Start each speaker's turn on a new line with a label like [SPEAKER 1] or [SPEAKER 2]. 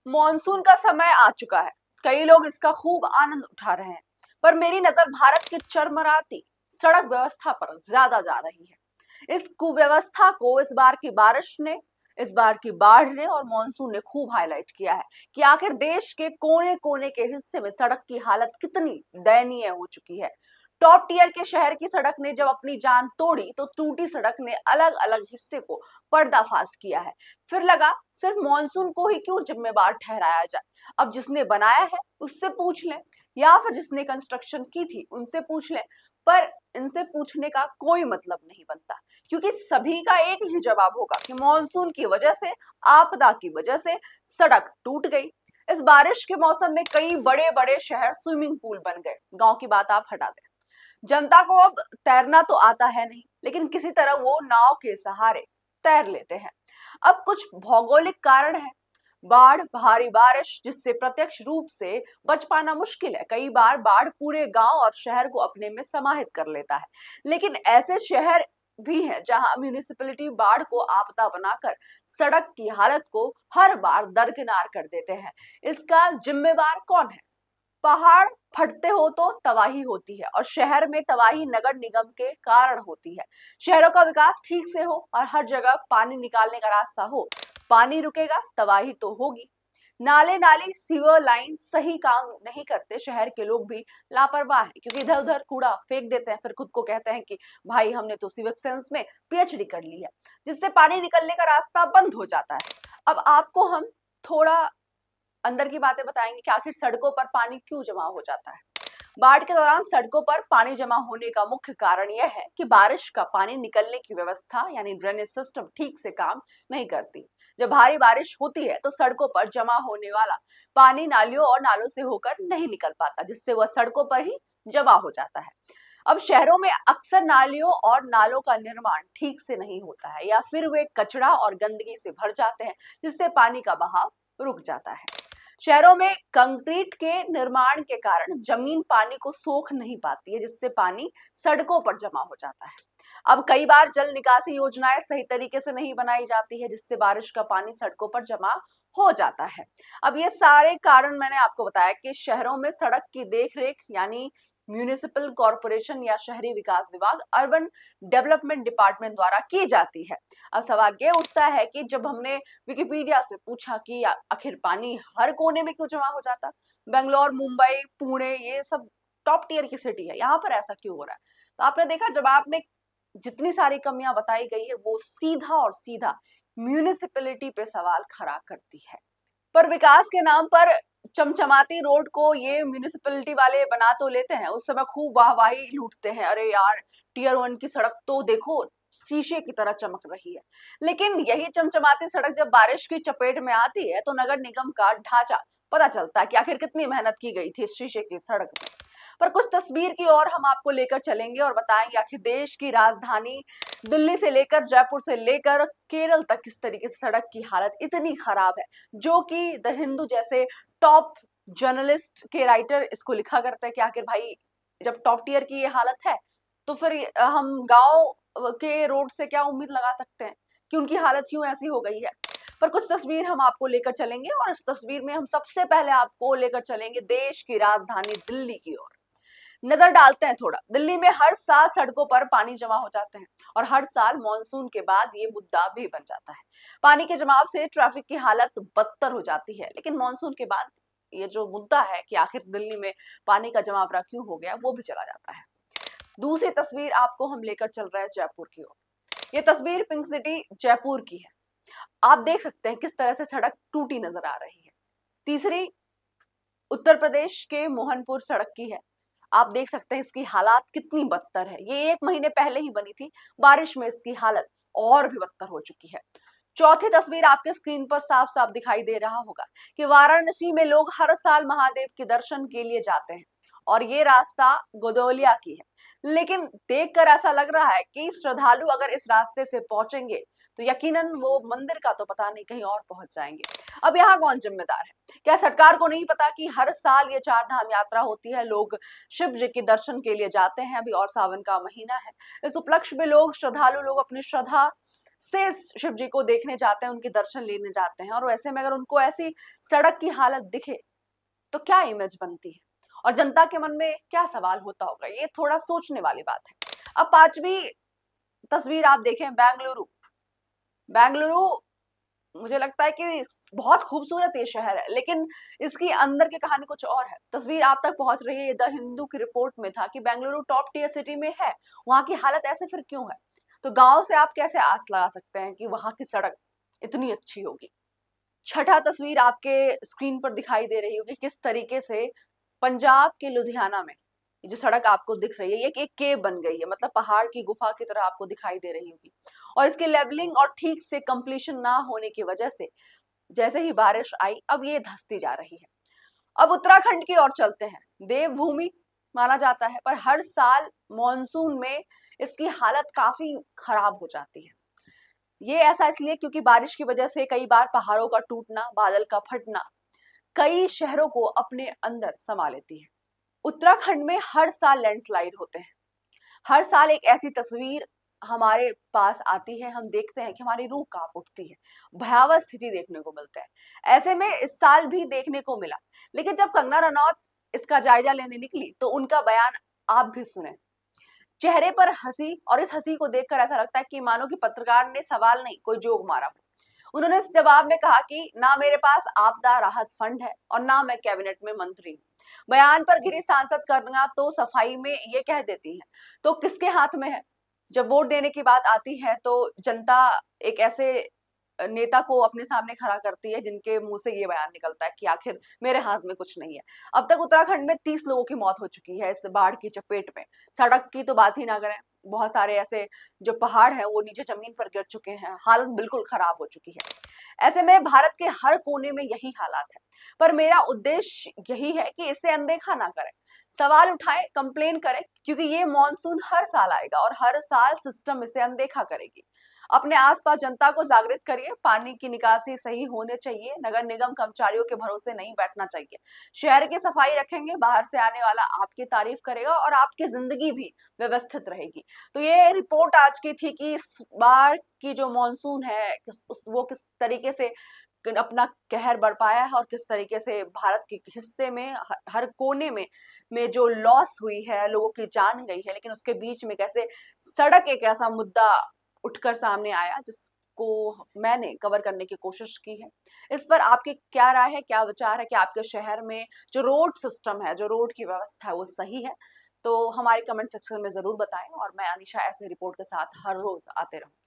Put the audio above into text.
[SPEAKER 1] Monsoon का समय आ चुका है। कई लोग इसका खूब आनंद उठा रहे हैं, पर मेरी नजर भारत की चरमराती सड़क व्यवस्था पर ज्यादा जा रही है। इस कुव्यवस्था को इस बार की बारिश ने, इस बार की बाढ़ ने और मॉनसून ने खूब हाईलाइट किया है कि आखिर देश के कोने कोने के हिस्से में सड़क की हालत कितनी दयनीय हो चुकी है। टॉप टियर के शहर की सड़क ने जब अपनी जान तोड़ी तो टूटी सड़क ने अलग अलग हिस्से को पर्दाफाश किया है। फिर लगा सिर्फ मॉनसून को ही क्यों जिम्मेवार ठहराया जाए। अब जिसने बनाया है उससे पूछ लें, या फिर जिसने कंस्ट्रक्शन की थी उनसे पूछ लें, पर इनसे पूछने का कोई मतलब नहीं बनता, क्योंकि सभी का एक ही जवाब होगा कि मॉनसून की वजह से, आपदा की वजह से सड़क टूट गई। इस बारिश के मौसम में कई बड़े बड़े शहर स्विमिंग पूल बन गए। गांव की बात आप हटा दें, जनता को अब तैरना तो आता है नहीं, लेकिन किसी तरह वो नाव के सहारे तैर लेते हैं। अब कुछ भौगोलिक कारण है, बाढ़, भारी बारिश जिससे प्रत्यक्ष रूप से बच पाना मुश्किल है। कई बार बाढ़ पूरे गांव और शहर को अपने में समाहित कर लेता है। लेकिन ऐसे शहर भी हैं जहां म्यूनिसिपैलिटी बाढ़ को आपदा बनाकर सड़क की हालत को हर बार दरकिनार कर देते हैं। इसका जिम्मेवार कौन है? पहाड़ फटते हो तो तबाही होती है, और शहर में तबाही नगर निगम के कारण होती है। शहरों का विकास ठीक से हो और हर जगह पानी निकालने का रास्ता हो, पानी रुकेगा, तबाही तो होगी। नाले नाली सीवर लाइन सही काम नहीं करते, शहर के लोग भी लापरवाह हैं, क्योंकि इधर उधर कूड़ा फेंक देते हैं, फिर खुद को कहते हैं कि भाई हमने तो सिविक सेंस में पीएचडी कर ली है, जिससे पानी निकलने का रास्ता बंद हो जाता है। अब आपको हम थोड़ा अंदर की बातें बताएंगे कि आखिर सड़कों पर पानी क्यों जमा हो जाता है। बाढ़ के दौरान सड़कों पर पानी जमा होने का मुख्य कारण यह है कि बारिश का पानी निकलने की व्यवस्था यानी ड्रेनेज सिस्टम ठीक से काम नहीं करती। जब भारी बारिश होती है तो सड़कों पर जमा होने वाला पानी नालियों और नालों से होकर नहीं निकल पाता, जिससे वह सड़कों पर ही जमा हो जाता है। अब शहरों में अक्सर नालियों और नालों का निर्माण ठीक से नहीं होता है, या फिर वे कचरा और गंदगी से भर जाते हैं, जिससे पानी का बहाव रुक जाता है। शहरों में कंक्रीट के निर्माण के कारण जमीन पानी को सोख नहीं पाती है, जिससे पानी सड़कों पर जमा हो जाता है। अब कई बार जल निकासी योजनाएं सही तरीके से नहीं बनाई जाती है, जिससे बारिश का पानी सड़कों पर जमा हो जाता है। अब ये सारे कारण मैंने आपको बताया कि शहरों में सड़क की देखरेख यानी म्यूनिसिपल कॉरपोरेशन या शहरी विकास विभाग, अर्बन डेवलपमेंट डिपार्टमेंट द्वारा की जाती है। अब सवाल ये उठता है कि जब हमने विकिपीडिया से पूछा कि आखिर पानी हर कोने में क्यों जमा हो जाता, बेंगलोर, मुंबई, पुणे, ये सब टॉप टियर की सिटी है, यहाँ पर ऐसा क्यों हो रहा है, तो आपने देखा जवाब में जितनी सारी कमियां बताई गई है वो सीधा और सीधा म्यूनिसिपैलिटी पे सवाल खड़ा करती है। पर विकास के नाम पर चमचमाती रोड को ये म्यूनिसिपैलिटी वाले बना तो लेते हैं, उस समय खूब वाहवाही लूटते हैं, अरे यार टियर 1 की सड़क तो देखो शीशे की तरह चमक रही है। लेकिन यही चमचमाती सड़क जब बारिश की चपेट में आती है तो नगर निगम का ढांचा पता चलता है कि आखिर कितनी मेहनत की गई थी इस शीशे की सड़क में। पर कुछ तस्वीर की ओर हम आपको लेकर चलेंगे और बताएंगे आखिर देश की राजधानी दिल्ली से लेकर, जयपुर से लेकर केरल तक किस तरीके से सड़क की हालत इतनी खराब है, जो कि द हिंदू जैसे टॉप जर्नलिस्ट के राइटर इसको लिखा करते हैं कि आखिर भाई जब टॉप टियर की ये हालत है तो फिर हम गांव के रोड से क्या उम्मीद लगा सकते हैं कि उनकी हालत क्यों ऐसी हो गई है। पर कुछ तस्वीर हम आपको लेकर चलेंगे, और इस तस्वीर में हम सबसे पहले आपको लेकर चलेंगे देश की राजधानी दिल्ली की ओर। नजर डालते हैं थोड़ा। दिल्ली में हर साल सड़कों पर पानी जमा हो जाते हैं, और हर साल मॉनसून के बाद ये मुद्दा भी बन जाता है। पानी के जमाव से ट्रैफिक की हालत बदतर हो जाती है, लेकिन मॉनसून के बाद ये जो मुद्दा है कि आखिर दिल्ली में पानी का जमावड़ा क्यों हो गया, वो भी चला जाता है। दूसरी तस्वीर आपको हम लेकर चल रहे हैं जयपुर की ओर। ये तस्वीर पिंक सिटी जयपुर की है। आप देख सकते हैं किस तरह से सड़क टूटी नजर आ रही है। तीसरी उत्तर प्रदेश के मोहनपुर सड़क की है। आप देख सकते हैं इसकी हालात कितनी बदतर है, ये 1 महीने पहले ही बनी थी, बारिश में इसकी हालत और भी बदतर हो चुकी है। चौथी तस्वीर आपके स्क्रीन पर साफ साफ दिखाई दे रहा होगा कि वाराणसी में लोग हर साल महादेव के दर्शन के लिए जाते हैं, और ये रास्ता गोदोलिया की है। लेकिन देखकर ऐसा लग रहा है कि श्रद्धालु अगर इस रास्ते से पहुंचेंगे तो यकीनन वो मंदिर का तो पता नहीं कहीं और पहुंच जाएंगे। अब यहाँ कौन जिम्मेदार है? क्या सरकार को नहीं पता कि हर साल ये 4 धाम यात्रा होती है, लोग शिव जी के दर्शन के लिए जाते हैं, अभी और सावन का महीना है। इस उपलक्ष्य में लोग, श्रद्धालु लोग अपनी श्रद्धा से शिव जी को देखने जाते हैं, उनके दर्शन लेने जाते हैं, और वैसे में अगर उनको ऐसी सड़क की हालत दिखे तो क्या इमेज बनती है और जनता के मन में क्या सवाल होता होगा, ये थोड़ा सोचने वाली बात है। अब पांचवी तस्वीर आप देखें, बेंगलुरु। बेंगलुरु मुझे लगता है कि बहुत खूबसूरत ये शहर है, लेकिन इसकी अंदर की कहानी कुछ और है। तस्वीर आप तक पहुंच रही है, ये द हिंदू की रिपोर्ट में था कि बेंगलुरु टॉप टियर सिटी में है, वहां की हालत ऐसे फिर क्यों है? तो गांव से आप कैसे आस लगा सकते हैं कि वहां की सड़क इतनी अच्छी होगी? छठा तस्वीर आपके स्क्रीन पर दिखाई दे रही होगी, किस तरीके से पंजाब के लुधियाना में ये जो सड़क आपको दिख रही है, ये एक केव बन गई है, मतलब पहाड़ की गुफा की तरह आपको दिखाई दे रही होगी। और इसकी लेवलिंग और ठीक से कंप्लीशन ना होने की वजह से जैसे ही बारिश आई, अब ये धंसती जा रही है। अब उत्तराखंड की ओर चलते हैं। देवभूमि माना जाता है, पर हर साल मॉनसून में इसकी हालत काफी खराब हो जाती है। ये ऐसा इसलिए क्योंकि बारिश की वजह से कई बार पहाड़ों का टूटना, बादल का फटना कई शहरों को अपने अंदर समा लेती है। उत्तराखंड में हर साल लैंडस्लाइड होते हैं। हर साल एक ऐसी तस्वीर हमारे पास आती है, हम देखते हैं कि हमारी रूह कांप उठती है, भयावह स्थिति देखने को मिलता है। ऐसे में इस साल भी देखने को मिला। लेकिन जब कंगना रनौत इसका जायजा लेने निकली तो उनका बयान आप भी सुने। चेहरे पर हंसी, और इस हंसी को देखकर ऐसा लगता है कि मानो कि पत्रकार ने सवाल नहीं कोई जोक मारा हो। उन्होंने इस जवाब में कहा कि ना मेरे पास आपदा राहत फंड है और ना मैं कैबिनेट में मंत्री हूं। बयान पर घिरी सांसद करना तो सफाई में ये कह देती है, तो किसके हाथ में है? जब वोट देने की बात आती है तो जनता एक ऐसे नेता को अपने सामने खड़ा करती है जिनके मुंह से ये बयान निकलता है कि आखिर मेरे हाथ में कुछ नहीं है। अब तक उत्तराखंड में 30 लोगों की मौत हो चुकी है इस बाढ़ की चपेट में। सड़क की तो बात ही ना करें, बहुत सारे ऐसे जो पहाड़ हैं वो नीचे जमीन पर गिर चुके हैं, हालत बिल्कुल खराब हो चुकी है। ऐसे में भारत के हर कोने में यही हालात है, पर मेरा उद्देश्य यही है कि इसे अनदेखा ना करें, सवाल उठाएं, कंप्लेन करें, क्योंकि ये मॉनसून हर साल आएगा और हर साल सिस्टम इसे अनदेखा करेगी। अपने आसपास जनता को जागृत करिए, पानी की निकासी सही होने चाहिए, नगर निगम कर्मचारियों के भरोसे नहीं बैठना चाहिए। शहर की सफाई रखेंगे, बाहर से आने वाला आपकी तारीफ करेगा और आपकी जिंदगी भी व्यवस्थित रहेगी। तो ये रिपोर्ट आज की थी कि इस बार की जो मॉनसून है वो किस तरीके से अपना कहर बरपाया है और किस तरीके से भारत के हिस्से में हर कोने में जो लॉस हुई है, लोगों की जान गई है, लेकिन उसके बीच में कैसे सड़क एक ऐसा मुद्दा उठकर सामने आया जिसको मैंने कवर करने की कोशिश की है। इस पर आपकी क्या राय है, क्या विचार है कि आपके शहर में जो रोड सिस्टम है, जो रोड की व्यवस्था है वो सही है? तो हमारे कमेंट सेक्शन में जरूर बताएं, और मैं अनीशा ऐसे रिपोर्ट के साथ हर रोज आते रहूंगी।